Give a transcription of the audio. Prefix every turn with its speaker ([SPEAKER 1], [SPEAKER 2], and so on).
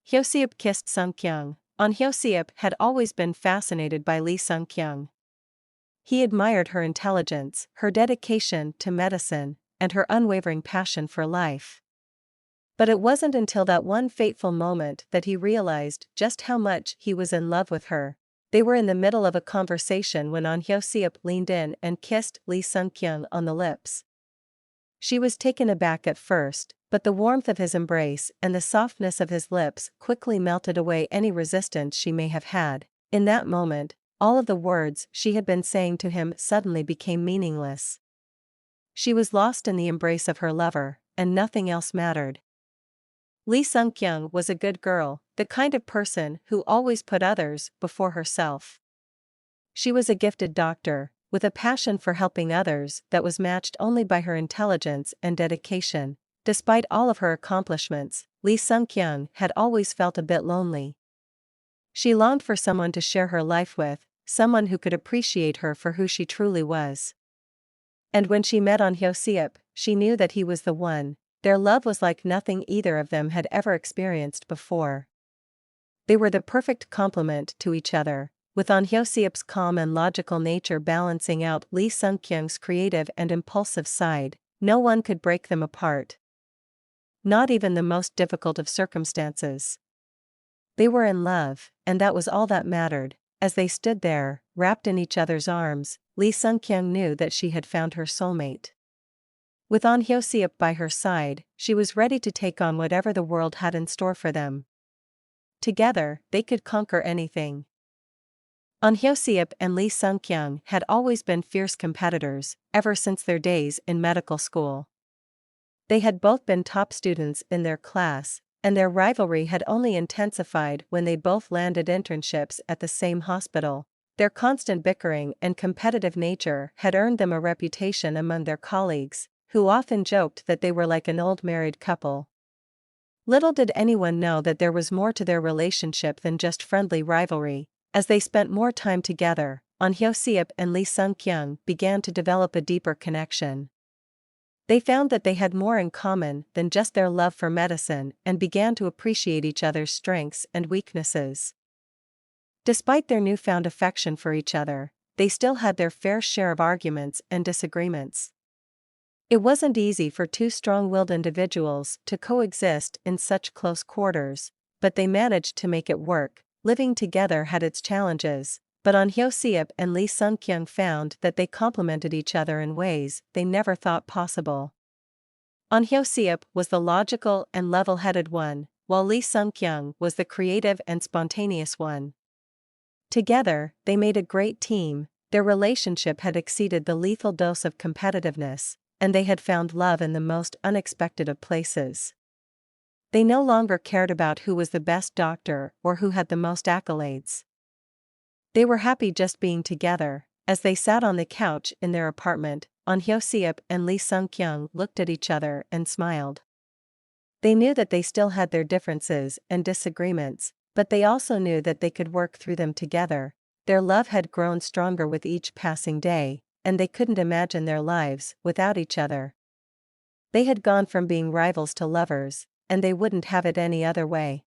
[SPEAKER 1] Seop kissed Sung-kyung. Seop had always been fascinated by Lee Sung-kyung. He admired her intelligence, her dedication to medicine, and her unwavering passion for life. But it wasn't until that one fateful moment that he realized just how much he was in love with her. They were in the middle of a conversation when Seop leaned in and kissed Lee Sung-kyung on the lips. She was taken aback at first, but the warmth of his embrace and the softness of his lips quickly melted away any resistance she may have had. In that moment, all of the words she had been saying to him suddenly became meaningless. She was lost in the embrace of her lover, and nothing else mattered. Lee Sung-kyung was a good girl, the kind of person who always put others before herself. She was a gifted doctor, with a passion for helping others that was matched only by her intelligence and dedication. Despite all of her accomplishments, Lee Sung-kyung had always felt a bit lonely. She longed for someone to share her life with, someone who could appreciate her for who she truly was. And when she met Seop, she knew that he was the one. Their love was like nothing either of them had ever experienced before. They were the perfect complement to each other, with Seop's calm and logical nature balancing out Lee Sung-kyung's creative and impulsive side. No one could break them apart. Not even the most difficult of circumstances. They were in love, and that was all that mattered. As they stood there, wrapped in each other's arms, Lee Sung-kyung knew that she had found her soulmate. With Seop by her side, she was ready to take on whatever the world had in store for them. Together, they could conquer anything. Seop and Lee Sung-kyung had always been fierce competitors, ever since their days in medical school. They had both been top students in their class, and their rivalry had only intensified when they both landed internships at the same hospital. Their constant bickering and competitive nature had earned them a reputation among their colleagues, who often joked that they were like an old married couple. Little did anyone know that there was more to their relationship than just friendly rivalry. As they spent more time together, Seop and Lee Sung-kyung began to develop a deeper connection. They found that they had more in common than just their love for medicine and began to appreciate each other's strengths and weaknesses. Despite their newfound affection for each other, they still had their fair share of arguments and disagreements. It wasn't easy for two strong-willed individuals to coexist in such close quarters, but they managed to make it work. Living together had its challenges, but Seop and Lee Sung-kyung found that they complemented each other in ways they never thought possible. Seop was the logical and level-headed one, while Lee Sung-kyung was the creative and spontaneous one. Together, they made a great team. Their relationship had exceeded the lethal dose of competitiveness, and they had found love in the most unexpected of places. They no longer cared about who was the best doctor or who had the most accolades. They were happy just being together. As they sat on the couch in their apartment, Seop and Lee Sung-kyung looked at each other and smiled. They knew that they still had their differences and disagreements, but they also knew that they could work through them together. Their love had grown stronger with each passing day, and they couldn't imagine their lives without each other. They had gone from being rivals to lovers, and they wouldn't have it any other way.